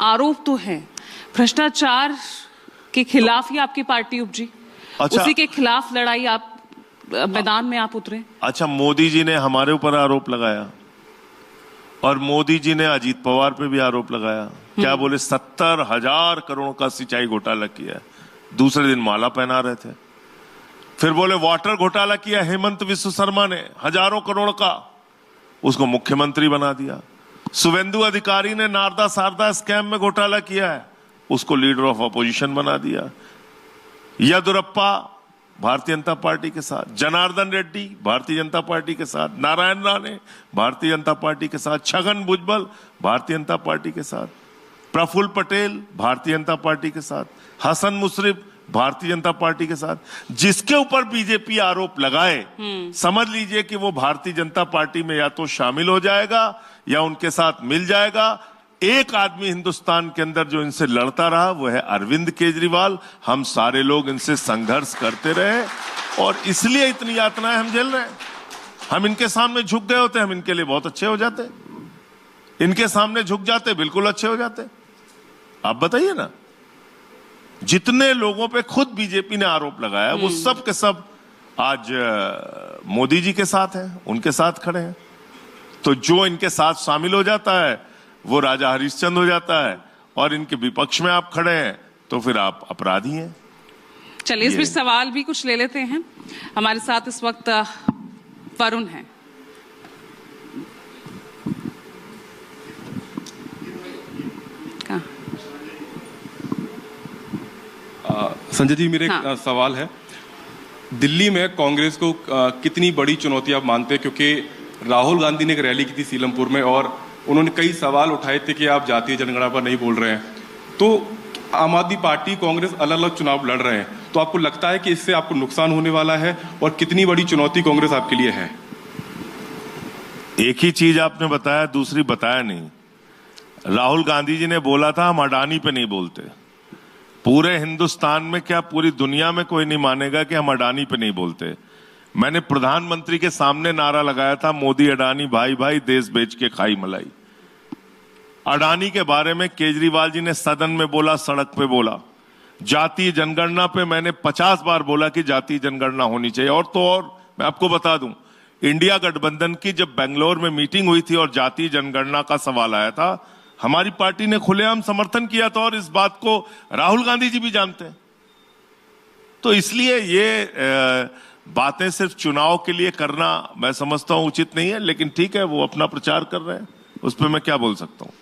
आरोप तो है, भ्रष्टाचार के खिलाफ ही आपकी पार्टी उपजी। अच्छा, उसी के खिलाफ लड़ाई आप मैदान में आप उतरे। अच्छा, मोदी जी ने हमारे ऊपर आरोप लगाया और मोदी जी ने अजीत पवार पे भी आरोप लगाया। क्या बोले? 70,000 करोड़ का सिंचाई घोटाला किया। दूसरे दिन माला पहना रहे थे। फिर बोले वाटर घोटाला किया हेमंत विश्व शर्मा ने, हजारों करोड़ का, उसको मुख्यमंत्री बना दिया। शुभेंदु अधिकारी ने नारदा शारदा स्कैम में घोटाला किया है, उसको लीडर ऑफ अपोजिशन बना दिया। येदियुरप्पा भारतीय जनता पार्टी के साथ, जनार्दन रेड्डी भारतीय जनता पार्टी के साथ, नारायण राणे भारतीय जनता पार्टी के साथ, छगन भुजबल भारतीय जनता पार्टी के साथ, प्रफुल्ल पटेल भारतीय जनता पार्टी के साथ, हसन मुशर्रफ भारतीय जनता पार्टी के साथ। जिसके ऊपर बीजेपी आरोप लगाए, समझ लीजिए कि वो भारतीय जनता पार्टी में या तो शामिल हो जाएगा या उनके साथ मिल जाएगा। एक आदमी हिंदुस्तान के अंदर जो इनसे लड़ता रहा वो है अरविंद केजरीवाल। हम सारे लोग इनसे संघर्ष करते रहे और इसलिए इतनी यातनाएं हम झेल रहे हैं। हम इनके सामने झुक गए होते, हम इनके लिए बहुत अच्छे हो जाते, इनके सामने झुक जाते, बिल्कुल अच्छे हो जाते। आप बताइए ना, जितने लोगों पे खुद बीजेपी ने आरोप लगाया वो सब के सब आज मोदी जी के साथ हैं, उनके साथ खड़े हैं। तो जो इनके साथ शामिल हो जाता है वो राजा हरिश्चंद्र हो जाता है और इनके विपक्ष में आप खड़े हैं तो फिर आप अपराधी हैं। चलिए इस बीच सवाल भी कुछ ले लेते हैं। हमारे साथ इस वक्त वरुण हैं। संजय जी, मेरे एक सवाल है। दिल्ली में कांग्रेस को कितनी बड़ी चुनौती आप मानते हैं? क्योंकि राहुल गांधी ने एक रैली की थी सीलमपुर में और उन्होंने कई सवाल उठाए थे कि आप जातीय जनगणना पर नहीं बोल रहे हैं। तो आम आदमी पार्टी, कांग्रेस अलग अलग चुनाव लड़ रहे हैं, तो आपको लगता है कि इससे आपको नुकसान होने वाला है? और कितनी बड़ी चुनौती कांग्रेस आपके लिए है? एक ही चीज आपने बताया, दूसरी बताया नहीं। राहुल गांधी जी ने बोला था हम अडानी पे नहीं बोलते। पूरे हिंदुस्तान में क्या पूरी दुनिया में कोई नहीं मानेगा कि हम अडानी पे नहीं बोलते। मैंने प्रधानमंत्री के सामने नारा लगाया था, मोदी अडानी भाई भाई, देश बेच के खाई मलाई। अडानी के बारे में केजरीवाल जी ने सदन में बोला, सड़क पे बोला। जातीय जनगणना पे मैंने 50 बार बोला कि जातीय जनगणना होनी चाहिए। और तो और मैं आपको बता दूं, इंडिया गठबंधन की जब बेंगलोर में मीटिंग हुई थी और जातीय जनगणना का सवाल आया था, हमारी पार्टी ने खुलेआम समर्थन किया था और इस बात को राहुल गांधी जी भी जानते हैं। तो इसलिए ये बातें सिर्फ चुनाव के लिए करना मैं समझता हूं उचित नहीं है, लेकिन ठीक है, वो अपना प्रचार कर रहे हैं, उस पर मैं क्या बोल सकता हूं।